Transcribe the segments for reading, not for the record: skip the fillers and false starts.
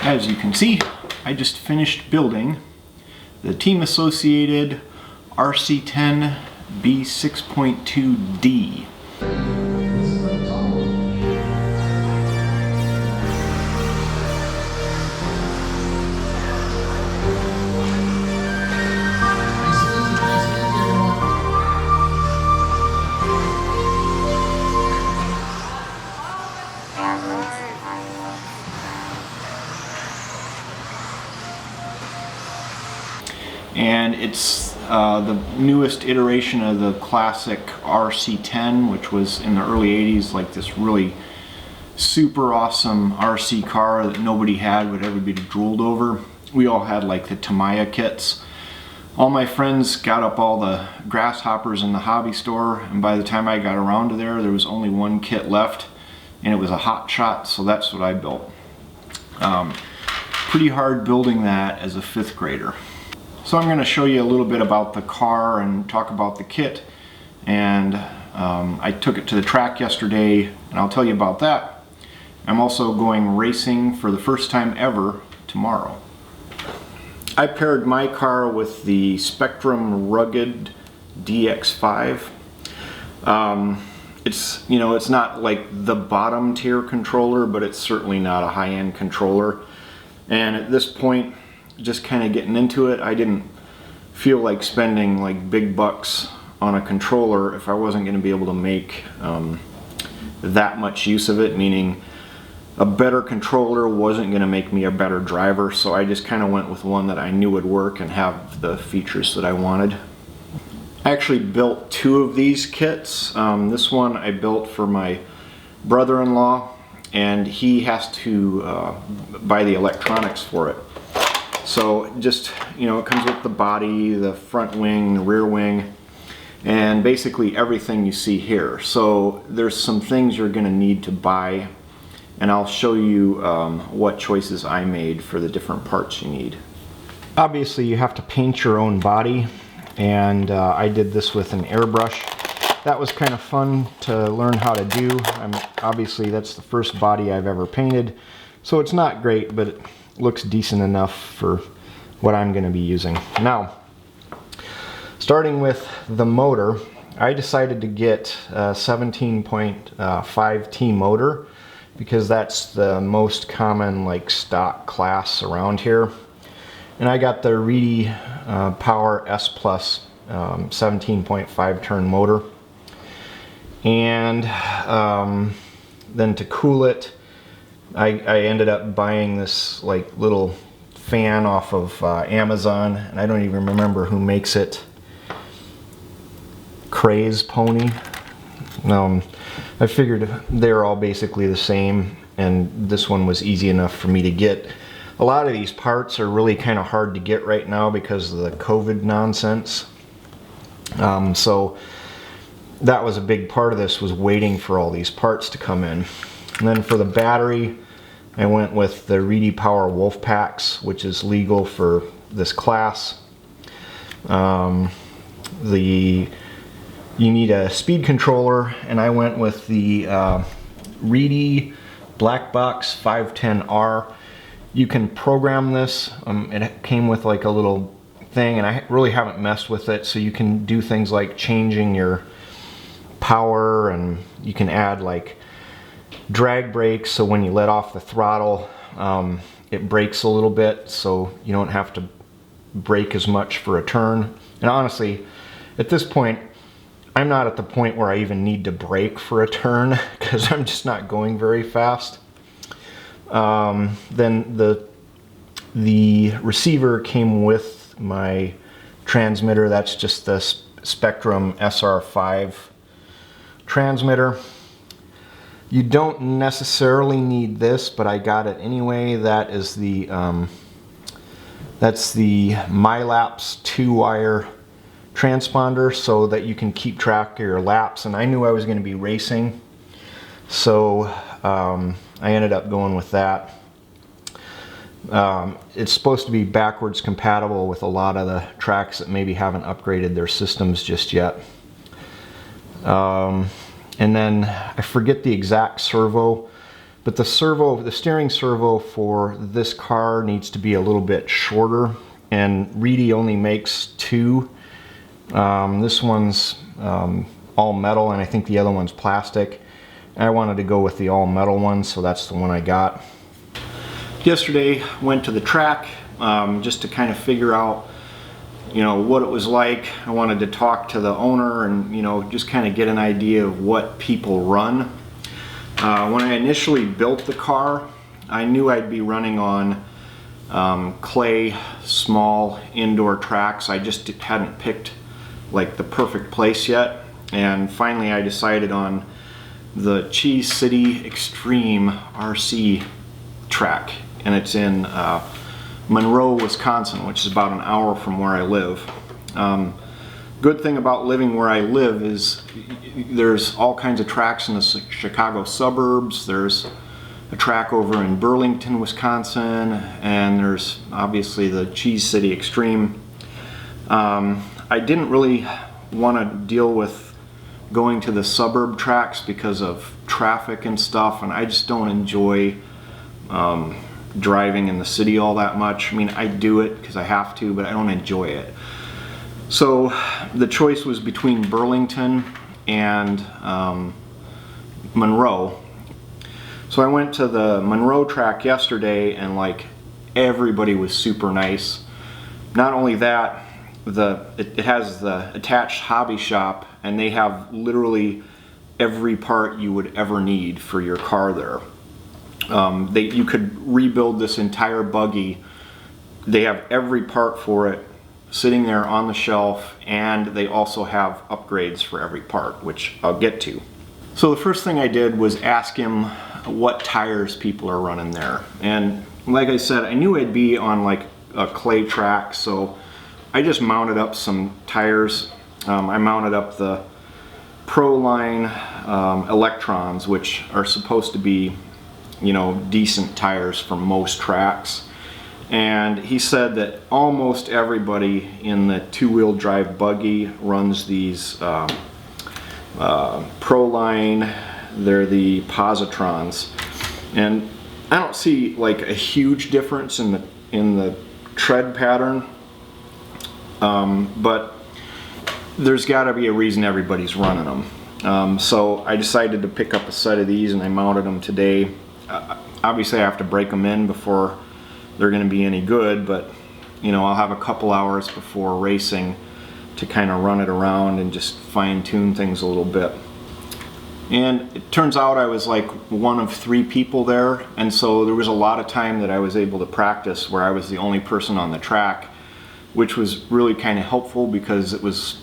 As you can see, I just finished building the team associated RC-10 B6.2D. And it's the newest iteration of the classic RC-10, which was in the early 80s, like this really super awesome RC car that nobody had, but everybody drooled over. We all had like the Tamiya kits. All my friends got up all the grasshoppers in the hobby store, and by the time I got around to there was only one kit left, and it was a hot shot, so that's what I built. Pretty hard building that as a 5th grader. So I'm going to show you a little bit about the car and talk about the kit. And I took it to the track yesterday, and I'll tell you about that. I'm also going racing for the first time ever tomorrow. I paired my car with the Spectrum Rugged DX5. It's not like the bottom tier controller, but it's certainly not a high-end controller. And at this point, just kind of getting into it, I didn't feel like spending like big bucks on a controller if I wasn't going to be able to make that much use of it, meaning a better controller wasn't going to make me a better driver, so I just kind of went with one that I knew would work and have the features that I wanted. I actually built 2 of these kits. This one I built for my brother-in-law, and he has to buy the electronics for it. So just, it comes with the body, the front wing, the rear wing, and basically everything you see here. So there's some things you're going to need to buy, and I'll show you what choices I made for the different parts you need. Obviously you have to paint your own body, and I did this with an airbrush. That was kind of fun to learn how to do. Obviously that's the first body I've ever painted, so it's not great, but it looks decent enough for what I'm going to be using. Now, starting with the motor, I decided to get a 17.5T motor because that's the most common like stock class around here. And I got the Reedy Power S Plus 17.5 turn motor. And then to cool it, I ended up buying this like little fan off of Amazon, and I don't even remember who makes it. Craze Pony. I figured they're all basically the same, and this one was easy enough for me to get. A lot of these parts are really kind of hard to get right now because of the COVID nonsense. So that was a big part of this, was waiting for all these parts to come in. And then for the battery, I went with the Reedy Power Wolf Packs, which is legal for this class. You need a speed controller, and I went with the Reedy Black Box 510R. You can program this. It came with like a little thing, and I really haven't messed with it, so you can do things like changing your power, and you can add like drag brakes, so when you let off the throttle it brakes a little bit, so you don't have to brake as much for a turn. And honestly, at this point, I'm not at the point where I even need to brake for a turn because I'm just not going very fast. Then the receiver came with my transmitter. That's just the Spectrum SR5 transmitter. You don't necessarily need this, but I got it anyway. That is that's the MyLaps 2-wire transponder, so that you can keep track of your laps. And I knew I was going to be racing, so I ended up going with that. It's supposed to be backwards compatible with a lot of the tracks that maybe haven't upgraded their systems just yet. And then I forget the exact servo, but the steering servo for this car needs to be a little bit shorter, and Reedy only makes 2. This one's all metal, and I think the other one's plastic. I wanted to go with the all metal one, so that's the one I got. Yesterday went to the track just to kind of figure out, you know, what it was like. I wanted to talk to the owner and, you know, just kind of get an idea of what people run. When I initially built the car, I knew I'd be running on clay, small indoor tracks. I just hadn't picked like the perfect place yet, and finally I decided on the Cheese City Extreme RC track, and it's in Monroe, Wisconsin, which is about an hour from where I live. Good thing about living where I live is there's all kinds of tracks in the Chicago suburbs. There's a track over in Burlington, Wisconsin, and there's obviously the Cheese City Extreme. I didn't really want to deal with going to the suburb tracks because of traffic and stuff, and I just don't enjoy driving in the city all that much. I mean, I do it because I have to, but I don't enjoy it. So the choice was between Burlington and Monroe. So I went to the Monroe track yesterday, and like everybody was super nice. Not only that, it has the attached hobby shop, and they have literally every part you would ever need for your car there. You could rebuild this entire buggy. They have every part for it sitting there on the shelf, and they also have upgrades for every part, which I'll get to. So the first thing I did was ask him what tires people are running there. And like I said, I knew I'd be on like a clay track, so I just mounted up some tires. I mounted up the Proline Electrons, which are supposed to be, you know, decent tires for most tracks. And he said that almost everybody in the two-wheel drive buggy runs these Proline. They're the Positrons, and I don't see like a huge difference in the tread pattern, but there's got to be a reason everybody's running them. So I decided to pick up a set of these, and I mounted them today. Obviously I have to break them in before they're going to be any good, but you know, I'll have a couple hours before racing to kind of run it around and just fine-tune things a little bit. And it turns out I was like one of 3 people there, and so there was a lot of time that I was able to practice where I was the only person on the track, which was really kind of helpful because it was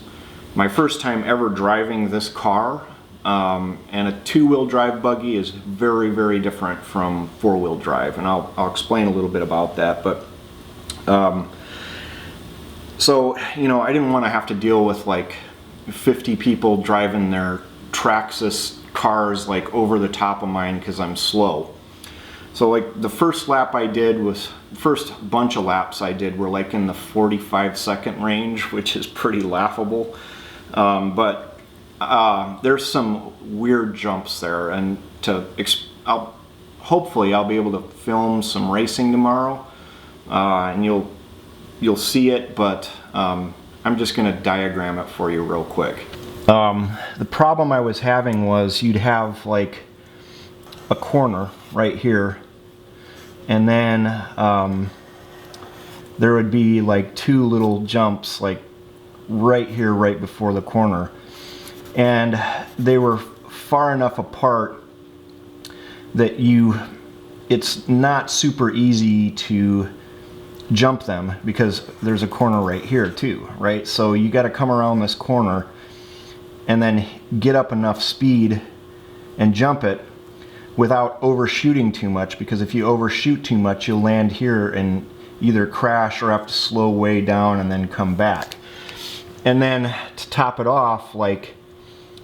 my first time ever driving this car. And a two-wheel drive buggy is very, very different from four-wheel drive, and I'll explain a little bit about that. But so, you know, I didn't want to have to deal with like 50 people driving their Traxxas cars like over the top of mine because I'm slow. So like the first bunch of laps I did were like in the 45-second range, which is pretty laughable. But there's some weird jumps there, and hopefully I'll be able to film some racing tomorrow, and you'll see it, but I'm just going to diagram it for you real quick. The problem I was having was you'd have like a corner right here, and then there would be like 2 little jumps like right here right before the corner, and they were far enough apart that it's not super easy to jump them because there's a corner right here too, right? So you got to come around this corner and then get up enough speed and jump it without overshooting too much, because if you overshoot too much you'll land here and either crash or have to slow way down and then come back. And then to top it off, like,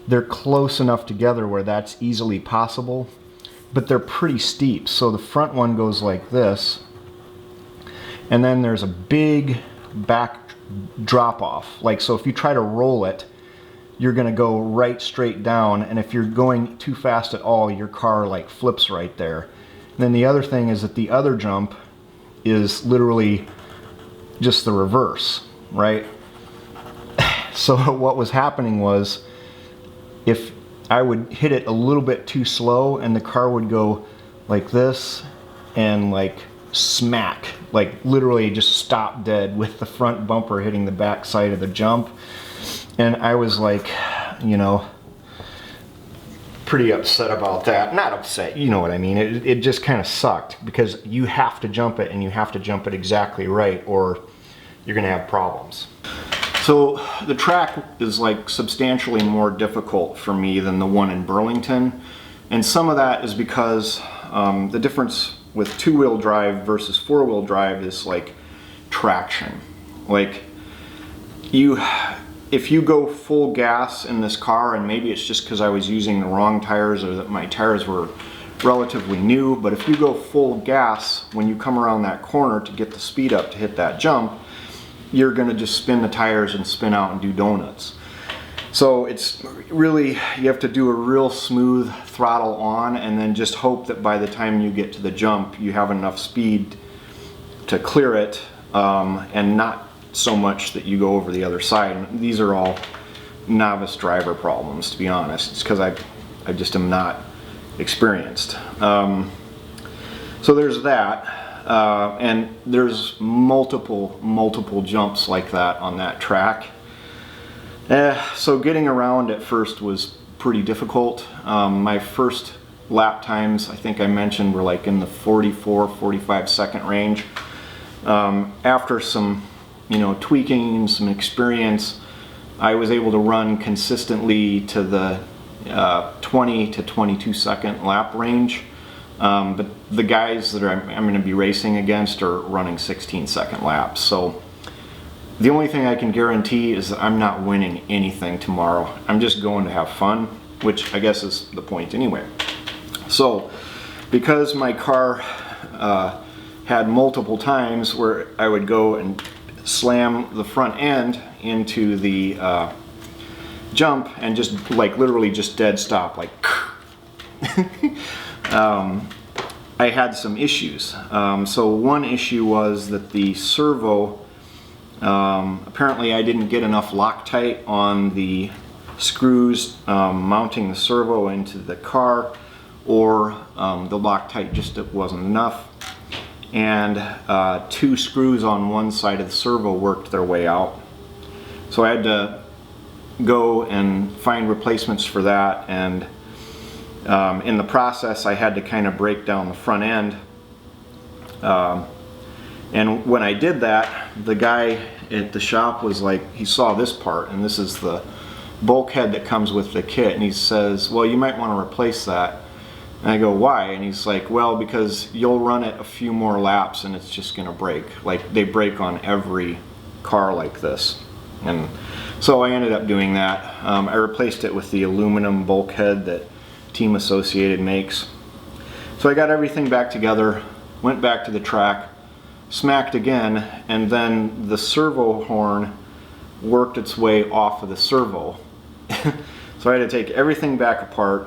they're close enough together where that's easily possible, but they're pretty steep. So the front one goes like this, and then there's a big back drop off. Like, so if you try to roll it, you're gonna go right straight down, and if you're going too fast at all, your car like flips right there. And then the other thing is that the other jump is literally just the reverse, right? So what was happening was, if I would hit it a little bit too slow and the car would go like this and like smack, like literally just stop dead with the front bumper hitting the back side of the jump. And I was like, you know, pretty upset about that. Not upset, you know what I mean. It just kind of sucked, because you have to jump it, and you have to jump it exactly right, or you're gonna have problems. So the track is like substantially more difficult for me than the one in Burlington. And some of that is because the difference with two-wheel drive versus four-wheel drive is like traction. Like if you go full gas in this car, and maybe it's just because I was using the wrong tires or that my tires were relatively new, but if you go full gas when you come around that corner to get the speed up to hit that jump, you're gonna just spin the tires and spin out and do donuts. So it's really, you have to do a real smooth throttle on, and then just hope that by the time you get to the jump, you have enough speed to clear it, and not so much that you go over the other side. And these are all novice driver problems, to be honest. It's because I just am not experienced. So there's that. And there's multiple jumps like that on that track. So getting around at first was pretty difficult. My first lap times, I think I mentioned, were like in the 44-45 second range. After some, you know, tweaking, some experience, I was able to run consistently to the 20 to 22 second lap range. But the guys that I'm going to be racing against are running 16-second laps. So the only thing I can guarantee is that I'm not winning anything tomorrow. I'm just going to have fun, which I guess is the point anyway. So because my car had multiple times where I would go and slam the front end into the jump and just like literally just dead stop, like I had some issues. So one issue was that the servo, apparently I didn't get enough Loctite on the screws mounting the servo into the car, or the Loctite just wasn't enough. And two screws on one side of the servo worked their way out. So I had to go and find replacements for that, and in the process I had to kind of break down the front end. And when I did that, the guy at the shop was like, he saw this part, and this is the bulkhead that comes with the kit, and he says, well, you might want to replace that. And I go, why? And he's like, well, because you'll run it a few more laps and it's just gonna break. Like, they break on every car like this. And so I ended up doing that. I replaced it with the aluminum bulkhead that Team Associated makes. So I got everything back together, went back to the track, smacked again, and then the servo horn worked its way off of the servo. So I had to take everything back apart,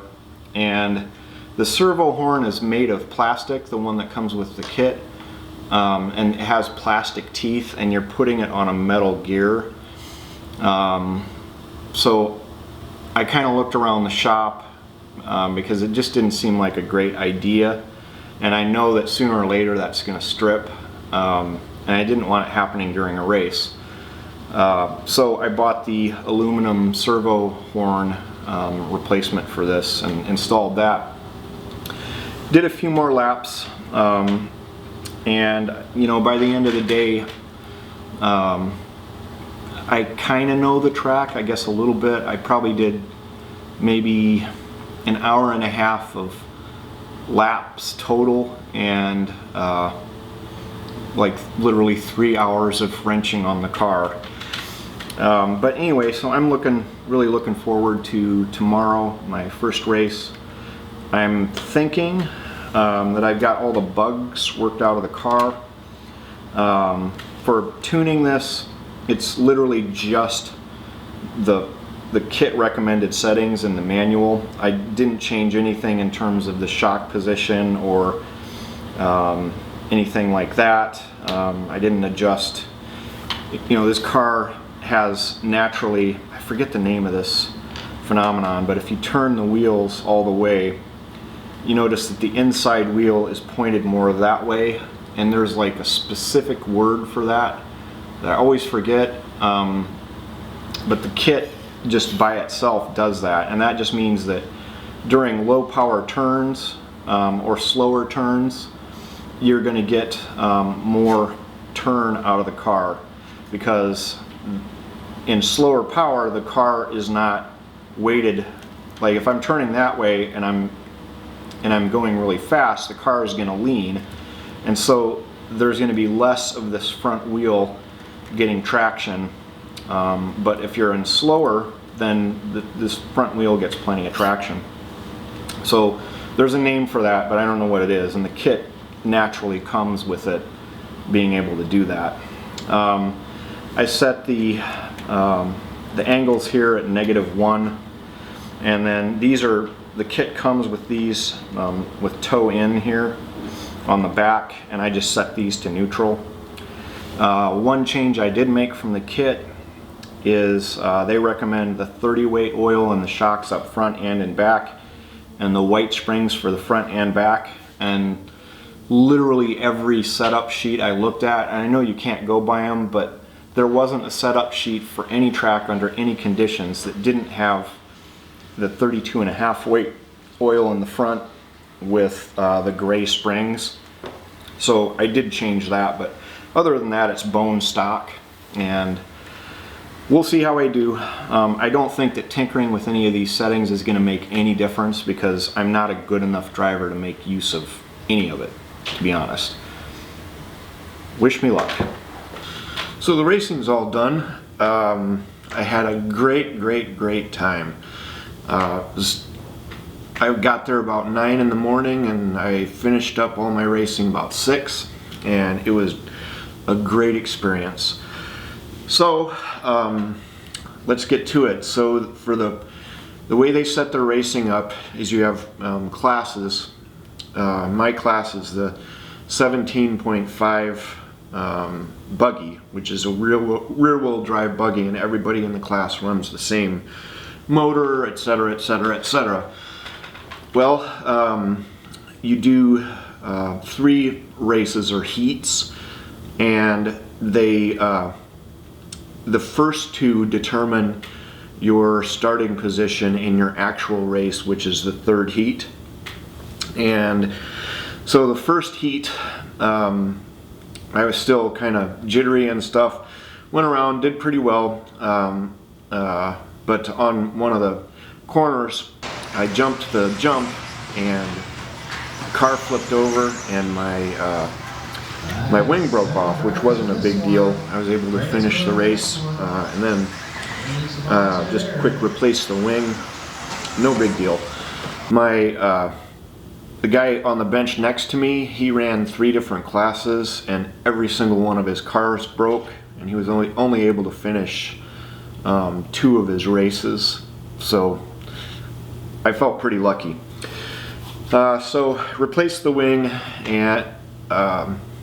and the servo horn is made of plastic, the one that comes with the kit, and it has plastic teeth, and you're putting it on a metal gear. So I kind of looked around the shop because it just didn't seem like a great idea, and I know that sooner or later that's going to strip, and I didn't want it happening during a race. So I bought the aluminum servo horn replacement for this and installed that. Did a few more laps, and you know, by the end of the day, I kind of know the track, I guess a little bit. I probably did maybe an hour and a half of laps total, and like literally 3 hours of wrenching on the car. But anyway, so I'm really looking forward to tomorrow, my first race. I'm thinking that I've got all the bugs worked out of the car. For tuning this, it's literally just the the kit recommended settings in the manual. I didn't change anything in terms of the shock position or anything like that. I didn't adjust. You know, this car has naturally, I forget the name of this phenomenon, but if you turn the wheels all the way, you notice that the inside wheel is pointed more that way, and there's like a specific word for that that I always forget, but the kit just by itself does that, and that just means that during low power turns or slower turns, you're going to get more turn out of the car, because in slower power the car is not weighted. Like if I'm turning that way and I'm going really fast, the car is going to lean, and so there's going to be less of this front wheel getting traction. But if you're in slower, then this front wheel gets plenty of traction. So there's a name for that, but I don't know what it is, and the kit naturally comes with it being able to do that. I set the angles here at -1, and then the kit comes with these with toe in here on the back, and I just set these to neutral. One change I did make from the kit is they recommend the 30 weight oil in the shocks up front and in back, and the white springs for the front and back. And literally every setup sheet I looked at, and I know you can't go by them, but there wasn't a setup sheet for any track under any conditions that didn't have the 32.5 weight oil in the front with the gray springs. So I did change that, but other than that, it's bone stock, and we'll see how I do. I don't think that tinkering with any of these settings is going to make any difference, because I'm not a good enough driver to make use of any of it, to be honest. Wish me luck. So the racing's all done. I had a great time. I got there about 9 in the morning, and I finished up all my racing about 6, and it was a great experience. So let's get to it. So for the way they set their racing up is you have classes. My class is the 17.5 buggy, which is a rear-wheel drive buggy, and everybody in the class runs the same motor, etc., etc., etc. Well, you do 3 races or heats, and they the first 2 determine your starting position in your actual race, which is the 3rd heat. And so the first heat, I was still kind of jittery and stuff. Went around, did pretty well, but on one of the corners, I jumped the jump, and the car flipped over, and my wing broke off, which wasn't a big deal. I was able to finish the race, and then just quick replace the wing. No big deal. The guy on the bench next to me, he ran 3 different classes, and every single one of his cars broke, and he was only able to finish 2 of his races. So I felt pretty lucky. So replaced the wing, and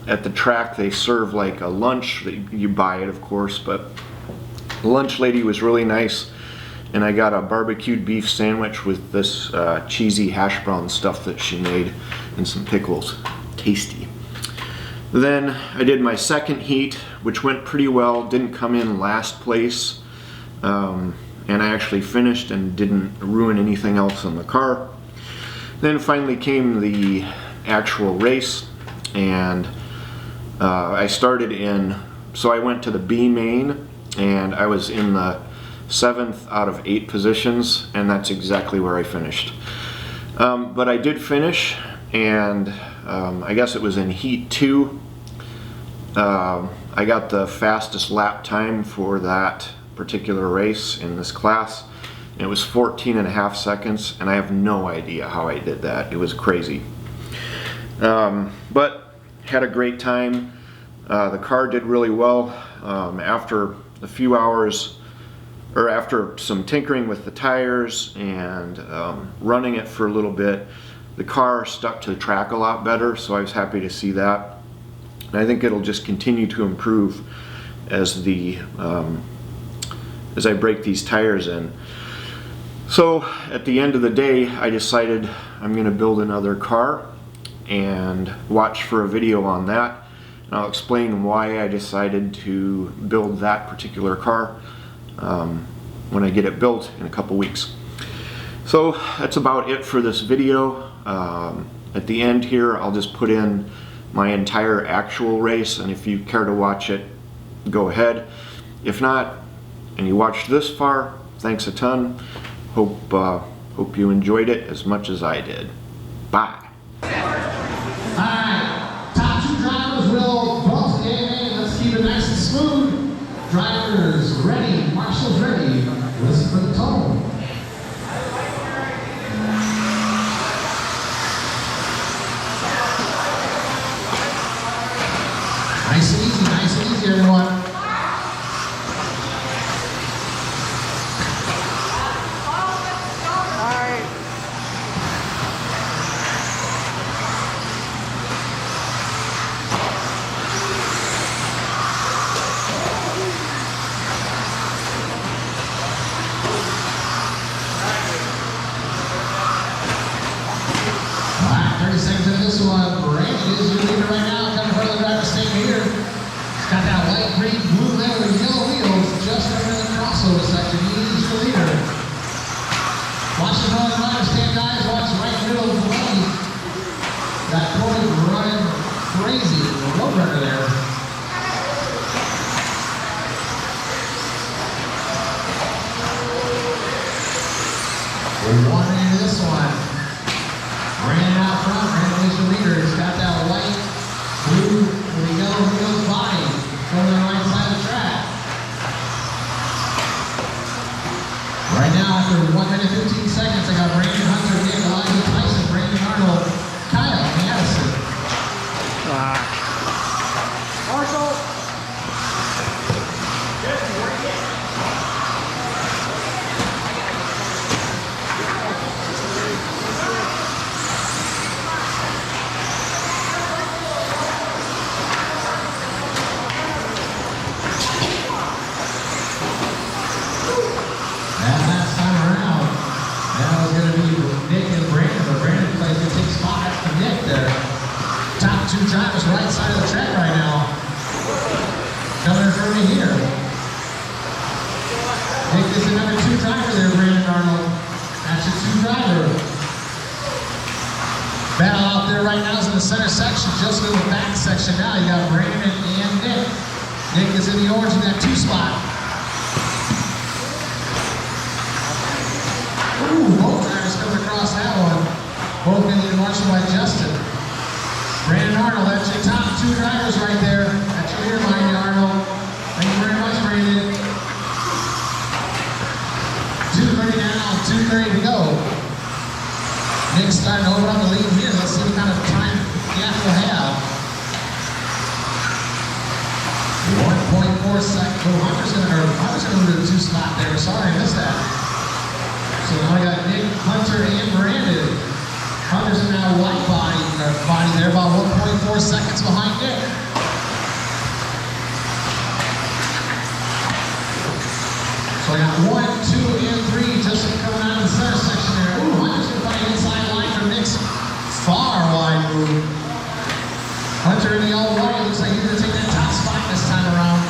at the track they serve like a lunch. You buy it, of course, but the lunch lady was really nice, and I got a barbecued beef sandwich with this cheesy hash brown stuff that she made and some pickles. Tasty. Then I did my second heat, which went pretty well. Didn't come in last place, and I actually finished and didn't ruin anything else in the car. Then finally came the actual race, and I started in, so I went to the B main, and I was in the 7th out of 8 positions, and that's exactly where I finished. But I did finish, and I guess it was in heat 2. I got the fastest lap time for that particular race in this class. It was 14.5 seconds, and I have no idea how I did that. It was crazy. But had a great time. The car did really well. After a few hours or after some tinkering with the tires and running it for a little bit, the car stuck to the track a lot better, so I was happy to see that. And I think it'll just continue to improve as as I break these tires in. So at the end of the day, I decided I'm going to build another car and watch for a video on that. And I'll explain why I decided to build that particular car when I get it built in a couple weeks. So that's about it for this video. At the end here, I'll just put in my entire actual race, and if you care to watch it, go ahead. If not, and you watched this far, thanks a ton. Hope you enjoyed it as much as I did. Bye. Alright, top two drivers will bump the AMA. Let's keep it nice and smooth. Drivers ready, marshals ready. Listen for the tone. Nice and easy, everyone. This one, Randy is your leader right now, coming from the driver's stand here. He's got that white, green, blue, red, and yellow wheels just right in the crossover section. He's your leader. Watch the front of the driver's stand, guys. Watch right in the middle of the lane. That Corey running crazy. The road runner there. We're wandering into this one. Brandon out front, Brandon is the leader. He's got that white, blue, with a yellow wheels body going on the right side of the track. Right now, after 1 minute 15 seconds, I got Brandon Hunter, Nick, Elijah Tyson, Brandon Arnold, Kyle Madison. Marshall. Drivers right side of the track right now. Coming in front of me here. Nick is the number 2 driver there, Brandon Arnold. That's your 2 driver. Battle out there right now is in the center section, just in the back section now. You got Brandon and Nick. Nick is in the orange in that 2 spot. Ooh, both drivers coming across that one. Both going to get marshaled by Justin. Brandon Arnold, that's your top 2 drivers right there. That's your leader, mind you, Arnold. Thank you very much, Brandon. 2:30 now, 2:30 to go. Nick's starting to open up the lead here. Let's see what kind of time gap we'll have. 1.4 seconds. Oh, Hunter's gonna move to the 2 spot there. Sorry, I missed that. So now I got Nick, Hunter, and Brandon. Hunter's in that white body there, about 1.4 seconds behind Nick. So I got 1, 2, and 3 just coming out of the center section there. Ooh, Hunter's gonna find an inside line for Nick's far wide move. Hunter in the all white, looks like he's gonna take that top spot this time around.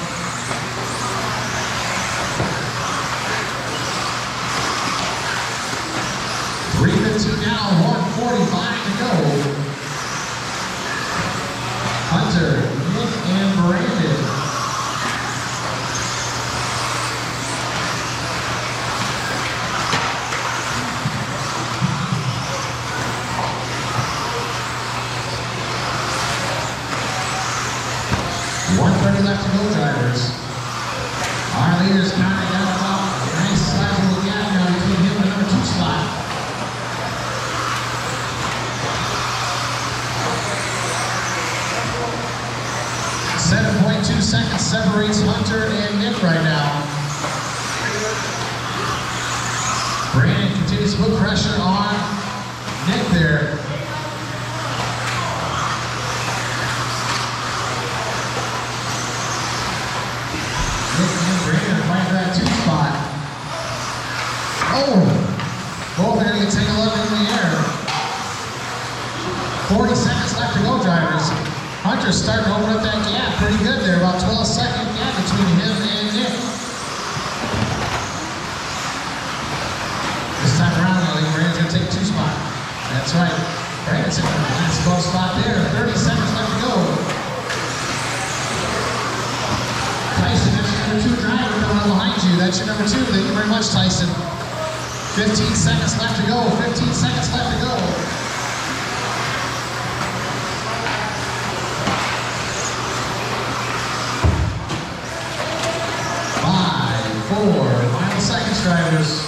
Now 1:45 to go. Hunter, Nick, and Brandon. Left to go, drivers. Our leaders kind of got about a nice sizable gap now between him and the number 2 spot. .2 seconds separates Hunter and Nick right now. Brandon continues to put pressure on Nick there. Nick and Brandon are fighting for that 2 spot. Oh! Both are going to get taken a look in the air. 40 seconds left to go, drivers. Hunter's starting to open up that gap pretty good there. About 12-second gap between him and Nick. This time around, I think Brandon's going to take 2 spot. That's right. Brandon's in the last 12 spot there. 30 seconds left to go. Tyson, that's your number 2 driver coming up behind you. That's your number 2. Thank you very much, Tyson. 15 seconds left to go. 15 seconds left to go. 5, 4, final seconds, drivers.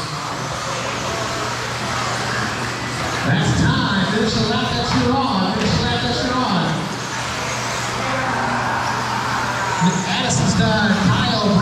That's time. Finish the lap that you're on. Finish the lap that you're on. Addison's done. Kyle